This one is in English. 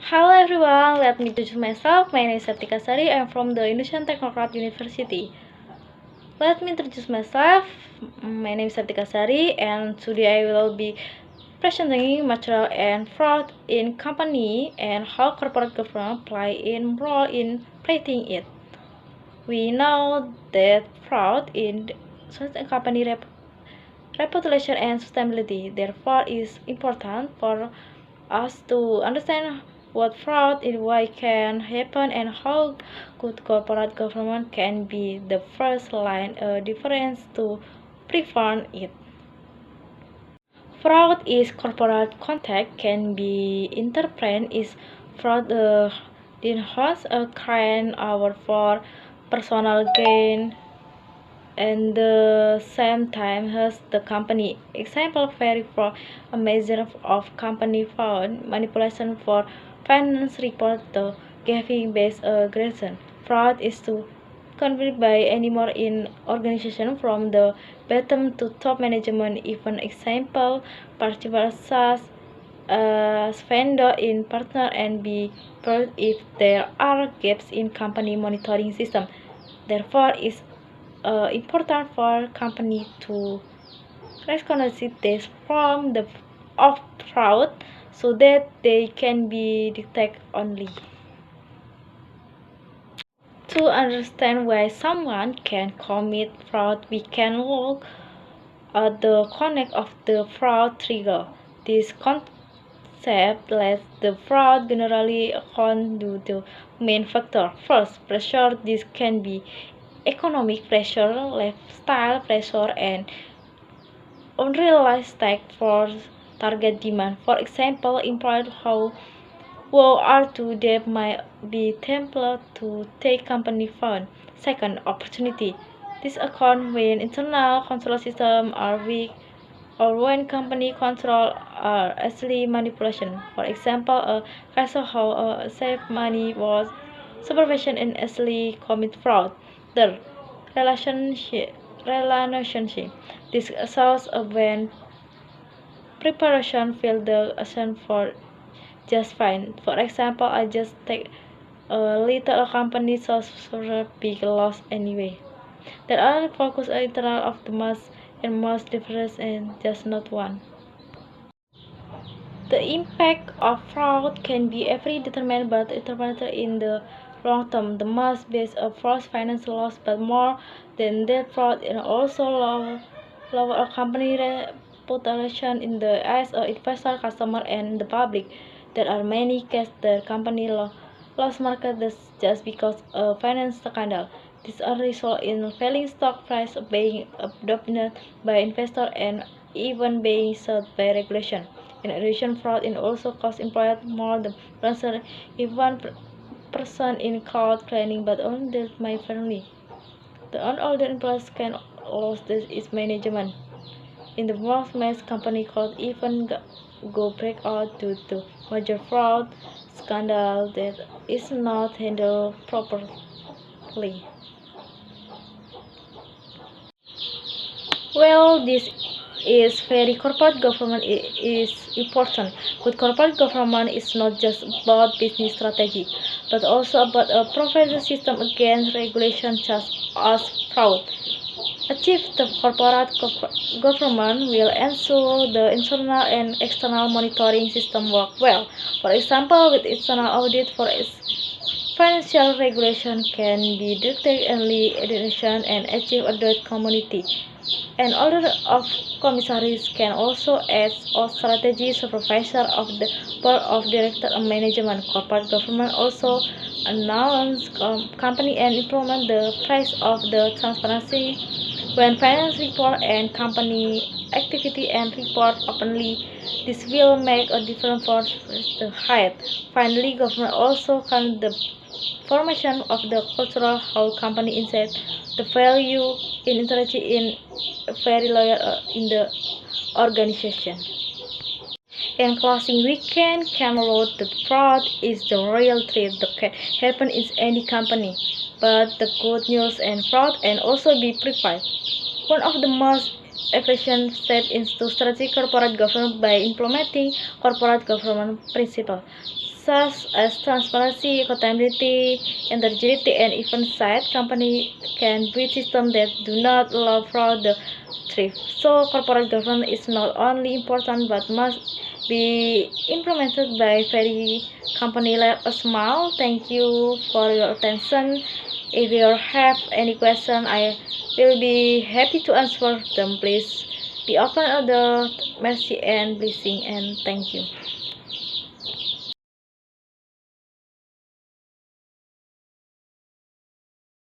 Hello everyone, let me introduce myself. My name is Septika Sari. I'm from the Indonesian Technocrat University. Let me introduce myself. My name is Septika Sari, and today I will be presenting material and fraud in company and how corporate governance play a role in fighting it. We know that fraud in company reputation and sustainability. Therefore, is important for us to understand what fraud is, why can happen, and how good corporate governance can be the first line of defense to prevent it. Fraud is corporate contact can be interpreted as fraud enhance a crime or for personal gain and the same time has the company. Example vary for a measure of company fraud, manipulation for finance report the giving based aggression. Fraud is to conveyed by any more in organization from the bottom to top management. Even example particular such as vendor in partner and be first if there are gaps in company monitoring system. Therefore, is important for company to recognize this from the of fraud so that they can be detected only. To understand why someone can commit fraud, we can look at the connect of the fraud trigger. This concept lets the fraud generally account to the main factor. First, pressure. This can be economic pressure, lifestyle pressure, and unrealistic for target demand. For example, employed who are to debt might be tempted to take company fund. Second, opportunity. This account when internal control systems are weak or when company control are actually manipulation. For example, a castle how save money was supervision and actually commit fraud. Third, relationship. This shows when preparation failed the action for just fine. For example, I just take a little company so big loss anyway. There are focus internal of the mass and most difference and just not one. The impact of fraud can be every determined but interpreted in the long term. The mass base of fraud financial loss, but more than that fraud and also lower a company reputation in the eyes of investor, customer, and the public. There are many cases that company lost market just because of finance scandal. This result in falling stock price being adopted by investors and even being sought by regulation. In addition, fraud in also cost employers more than transfer if one person in cloud training but on that my family. The older employees can lose its management. In the most mass company could even go break out due to major fraud scandal that is not handled properly. Well, this is very corporate government is important. Good corporate government is not just about business strategy, but also about a provider system against regulation such as fraud. Achieve the corporate government will ensure the internal and external monitoring system work well. For example, with external audit for financial regulation can be detected early identification and achieve audit community. An order of commissaries can also act as strategy supervisor of the board of directors and management. Corporate government also announce company and implement the price of the transparency when finance report and company activity and report openly. This will make a difference for the height. Finally, government also can the formation of the cultural how company inside the value in interaction in very loyal in the organization. In closing, we can note that fraud is the real threat that can happen in any company, but the good news and fraud and also be prepared. One of the most efficient step into strategic corporate governance by implementing corporate governance principles such as transparency, accountability, integrity, and even sight. Company can build systems that do not allow fraud the thrift. So corporate governance is not only important but must be implemented by very company like a small. Thank you for your attention. If you have any question, I will be happy to answer them. Please be open of the mercy and blessing, and thank you.